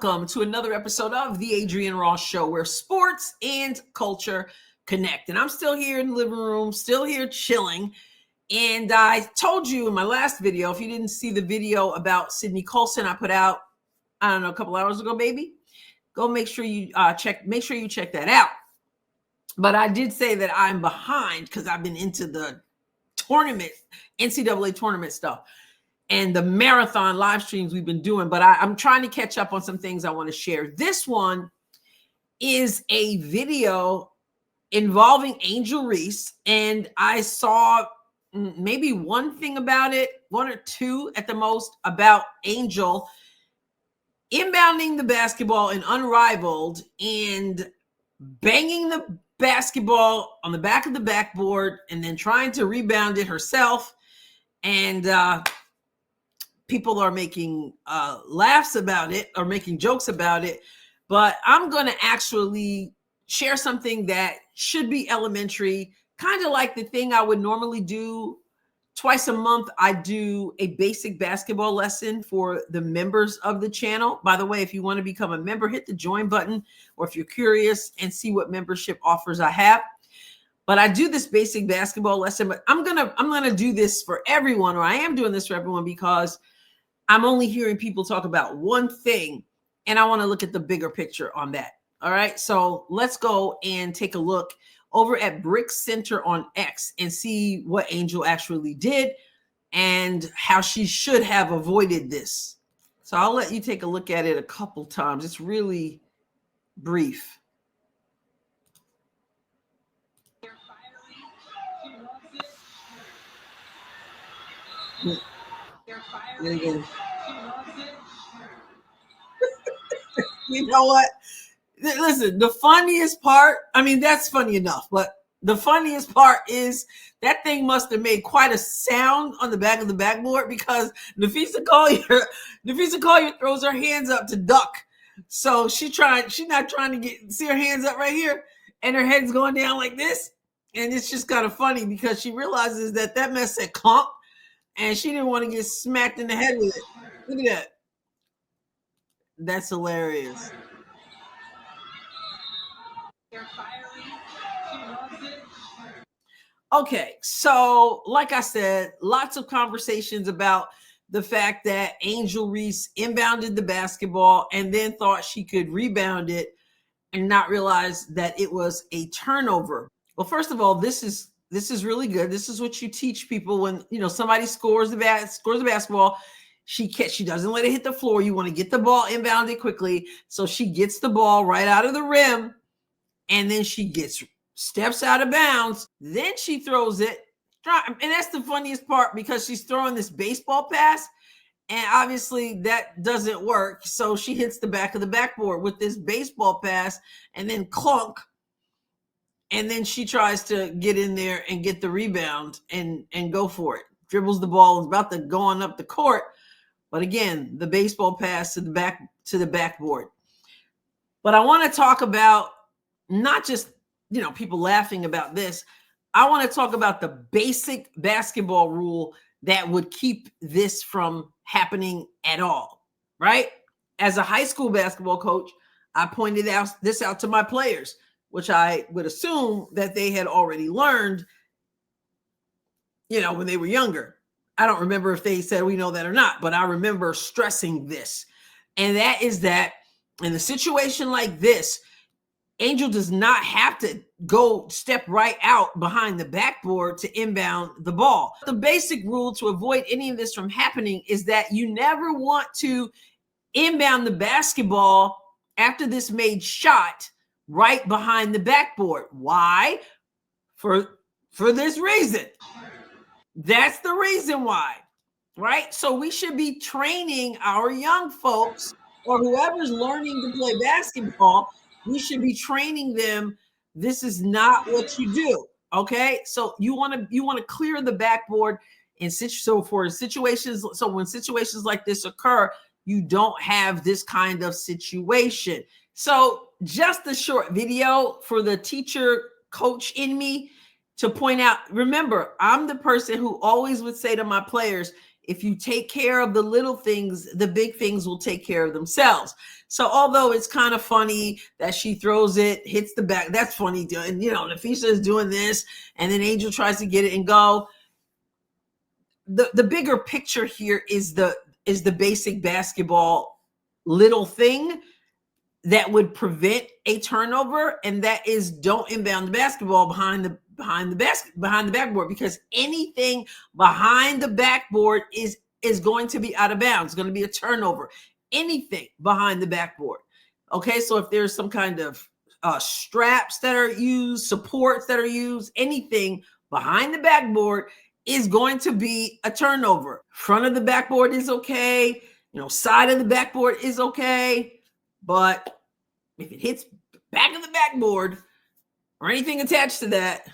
welcome to another episode of the Adrienne Ross Show, where sports and culture connect. And I'm still here in the living room, still here chilling. And I told you in my last video, if you didn't see the video about Sydney Colson I put out, I don't know, a couple hours ago, maybe, go make sure you check that out. But I did say that I'm behind because I've been into the tournament, NCAA tournament stuff, and the marathon live streams we've been doing, but I'm trying to catch up on some things I want to share. This one is a video involving Angel Reese, and I saw maybe one thing about it, one or two at the most, about Angel inbounding the basketball in Unrivaled and banging the basketball on the back of the backboard and then trying to rebound it herself. And people are making laughs about it or making jokes about it, but I'm going to actually share something that should be elementary, kind of like the thing I would normally do twice a month. I do a basic basketball lesson for the members of the channel. By the way, if you want to become a member, hit the join button, or if you're curious and see what membership offers I have. But I do this basic basketball lesson, but I'm gonna do this for everyone, or I am doing this for everyone, because I'm only hearing people talk about one thing, and I want to look at the bigger picture on that. All right, so let's go and take a look over at Brick Center on X and see what Angel actually did and how she should have avoided this. So I'll let you take a look at it a couple times. It's really brief. Again. You know what? Listen, the funniest part, I mean, that's funny enough, but the funniest part is that thing must have made quite a sound on the back of the backboard, because Nafisa Collier throws her hands up to duck. So she's not trying to see her hands up right here, and her head's going down like this. And it's just kind of funny because she realizes that mess said clunk, and she didn't want to get smacked in the head with it. Look at that. That's hilarious. Okay, so like I said, lots of conversations about the fact that Angel Reese inbounded the basketball and then thought she could rebound it and not realize that it was a turnover. Well, first of all, this is really good. This is what you teach people when, you know, somebody scores the basketball. She doesn't let it hit the floor. You want to get the ball inbounded quickly. So she gets the ball right out of the rim, and then she steps out of bounds. Then she throws it. And that's the funniest part, because she's throwing this baseball pass, and obviously that doesn't work. So she hits the back of the backboard with this baseball pass, and then clunk. And then she tries to get in there and get the rebound and go for it. Dribbles the ball, is about to go on up the court. But again, the baseball pass to the backboard. But I want to talk about not just, you know, people laughing about this. I want to talk about the basic basketball rule that would keep this from happening at all, right? As a high school basketball coach, I pointed this out to my players, which I would assume that they had already learned, you know, when they were younger. I don't remember if they said we know that or not, but I remember stressing this. And that is that in a situation like this, Angel does not have to go step right out behind the backboard to inbound the ball. The basic rule to avoid any of this from happening is that you never want to inbound the basketball after this made shot right behind the backboard. Why? For this reason. That's the reason why, right? So we should be training our young folks, or whoever's learning to play basketball, we should be training them. This is not what you do. Okay. So you want to clear the backboard when situations like this occur, you don't have this kind of situation. So just a short video for the teacher coach in me to point out, remember, I'm the person who always would say to my players, If you take care of the little things, the big things will take care of themselves. So although it's kind of funny that she throws it, hits the back, that's funny. And Nafisa is doing this, and then Angel tries to get it and go. The bigger picture here is the basic basketball little thing that would prevent a turnover, and that is don't inbound the basketball behind the backboard, because anything behind the backboard is going to be out of bounds. It's going to be a turnover. Anything behind the backboard. Okay, so if there's some kind of straps that are used, supports that are used, anything behind the backboard is going to be a turnover. Front of the backboard is okay. Side of the backboard is okay. But if it hits back of the backboard or anything attached to that,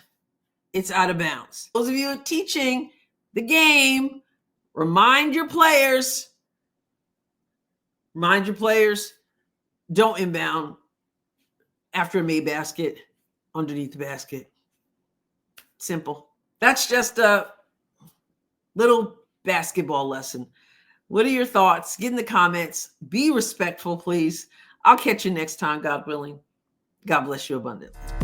it's out of bounds. Those of you teaching the game, remind your players, don't inbound after a made basket underneath the basket. Simple. That's just a little basketball lesson. What are your thoughts? Get in the comments. Be respectful, please. I'll catch you next time, God willing. God bless you abundantly.